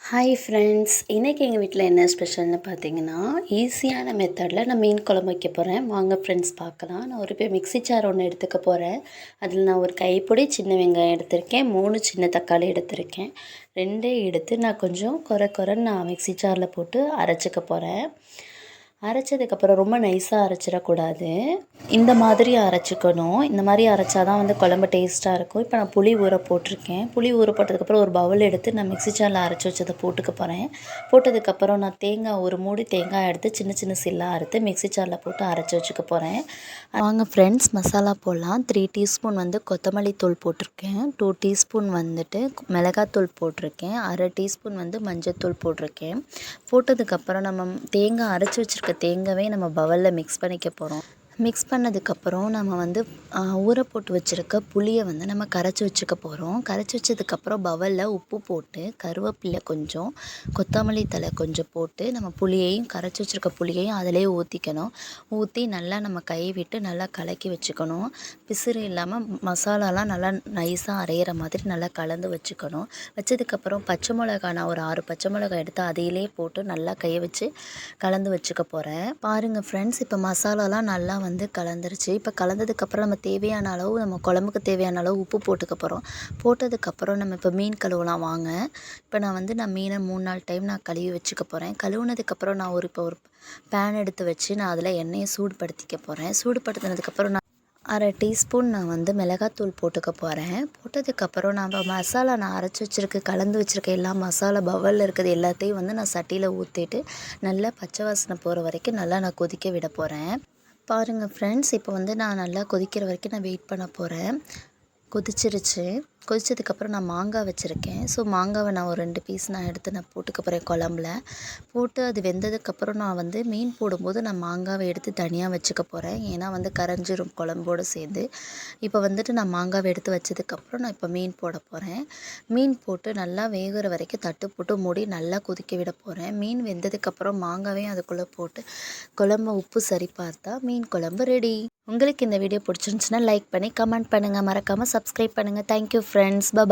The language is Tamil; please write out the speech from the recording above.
ஹாய் ஃப்ரெண்ட்ஸ், இன்றைக்கி எங்கள் வீட்டில் என்ன ஸ்பெஷல்னு பார்த்தீங்கன்னா, ஈஸியான மெத்தடில் நான் மீன் குழம்பு வைக்க போகிறேன். வாங்க ஃப்ரெண்ட்ஸ் பார்க்கலாம். நான் ஒரு மிக்ஸி ஜார் ஒன்று எடுத்துக்க போகிறேன். அதில் நான் ஒரு கைப்பிடி சின்ன வெங்காயம் எடுத்திருக்கேன், 3 சின்ன தக்காளி எடுத்திருக்கேன். 2 எடுத்து நான் கொஞ்சம் கொரன்னு நான் மிக்ஸி ஜாரில் போட்டு அரைச்சிக்க போகிறேன். அரைச்சதுக்கப்புறம் ரொம்ப நைஸாக அரைச்சிடக்கூடாது, இந்த மாதிரி அரைச்சிக்கணும். இந்த மாதிரி அரைச்சா தான் வந்து குழம்பு டேஸ்ட்டாக இருக்கும். இப்போ நான் புளி ஊற போட்டிருக்கேன். புளி ஊற போட்டதுக்கப்புறம் ஒரு பவுல் எடுத்து நான் மிக்ஸி ஜாரில் அரைச்சி வச்சதை போட்டுக்க போகிறேன். போட்டதுக்கப்புறம் நான் தேங்காய் ஒரு மூடி தேங்காய் எடுத்து சின்ன சின்ன சில்லாக அறுத்து மிக்ஸி ஜாரில் போட்டு அரைச்சி வச்சுக்க போகிறேன். வாங்க ஃப்ரெண்ட்ஸ், மசாலா போடலாம். 3 டீஸ்பூன் வந்து கொத்தமல்லி தூள் போட்டிருக்கேன், 2 டீஸ்பூன் வந்துட்டு மிளகாத்தூள் போட்டிருக்கேன், அரை டீஸ்பூன் வந்து மஞ்சத்தூள் போட்டிருக்கேன். போட்டதுக்கப்புறம் நம்ம தேங்காய் அரைச்சி வச்சுருக்க தேங்காவே நம்ம பவுலில் மிக்ஸ் பண்ணிக்க போகிறோம். மிக்ஸ் பண்ணதுக்கப்புறம் நம்ம வந்து ஊற போட்டு வச்சுருக்க புளியை வந்து நம்ம கரைச்சி வச்சுக்க போகிறோம். கரைச்சி வச்சதுக்கப்புறம் பவுலில் உப்பு போட்டு கருவேப்பிலை கொஞ்சம், கொத்தமல்லி தழை கொஞ்சம் போட்டு நம்ம புளியையும் கரைச்சி வச்சுருக்க புளியையும் அதிலே ஊற்றிக்கணும். ஊற்றி நல்லா நம்ம கை விட்டு நல்லா கலக்கி வச்சுக்கணும். பிசுறு இல்லாமல் மசாலாலாம் நல்லா நைஸாக அரைகிற மாதிரி நல்லா கலந்து வச்சுக்கணும். வச்சதுக்கப்புறம் பச்சை மிளகா நான் ஒரு 6 பச்சை மிளகாய் எடுத்து அதையிலே போட்டு நல்லா கையை வச்சு கலந்து வச்சுக்க போகிறேன். பாருங்கள் ஃப்ரெண்ட்ஸ், இப்போ மசாலாலாம் நல்லா வந்து கலந்துருச்சு. இப்போ கலந்ததுக்கப்புறம் நம்ம தேவையான அளவு, நம்ம குழம்புக்கு தேவையான அளவு உப்பு போட்டுக்க போகிறோம். போட்டதுக்கப்புறம் நம்ம இப்போ மீன் கழுவலாம் வாங்க. இப்போ நான் மீனை 3-4 டைம் நான் கழுவி வச்சுக்க போகிறேன். கழுவுனதுக்கப்புறம் நான் ஒரு பேன் எடுத்து வச்சு நான் அதில் எண்ணெயை சூடுபடுத்திக்க போகிறேன். சூடுபடுத்தினதுக்கப்புறம் நான் அரை டீஸ்பூன் நான் வந்து மிளகாத்தூள் போட்டுக்க போகிறேன். போட்டதுக்கப்புறம் நான் அரைச்சி வச்சுருக்க கலந்து வச்சுருக்க எல்லா மசாலா பவுலில் இருக்கிறது எல்லாத்தையும் வந்து நான் சட்டியில் ஊற்றிட்டு நல்லா பச்சை வாசனை போகிற வரைக்கும் நல்லா நான் கொதிக்க விட போகிறேன். பாருங்கள் ஃப்ரெண்ட்ஸ், இப்போ வந்து நான் நல்லா கொதிக்கிற வரைக்கும் நான் வெயிட் பண்ண போகிறேன். கொதிச்சிருச்சு. கொதிச்சதுக்கப்புறம் நான் மாங்காய் வச்சுருக்கேன். ஸோ மாங்காவை நான் ஒரு 2 பீஸ் நான் எடுத்து நான் போட்டுக்க போகிறேன் குழம்புல. போட்டு அது வெந்ததுக்கப்புறம் நான் வந்து மீன் போடும்போது நான் மாங்காவை எடுத்து தனியாக வச்சுக்க போகிறேன். ஏன்னா வந்து கரைஞ்சிரும் குழம்போடு சேர்ந்து. இப்போ வந்துட்டு நான் மாங்காவை எடுத்து வச்சதுக்கப்புறம் நான் இப்போ மீன் போட போகிறேன். மீன் போட்டு நல்லா வேகிற வரைக்கும் தட்டு போட்டு மூடி நல்லா கொதிக்க விட போகிறேன். மீன் வெந்ததுக்கப்புறம் மாங்காவையும் அதுக்குள்ளே போட்டு குழம்பு உப்பு சரி பார்த்தா மீன் குழம்பு ரெடி. உங்களுக்கு இந்த வீடியோ பிடிச்சிருந்துச்சுன்னா லைக் பண்ணி கமெண்ட் பண்ணுங்கள். மறக்காமல் சப்ஸ்கிரைப் பண்ணுங்கள். Thank you friends. பாய்.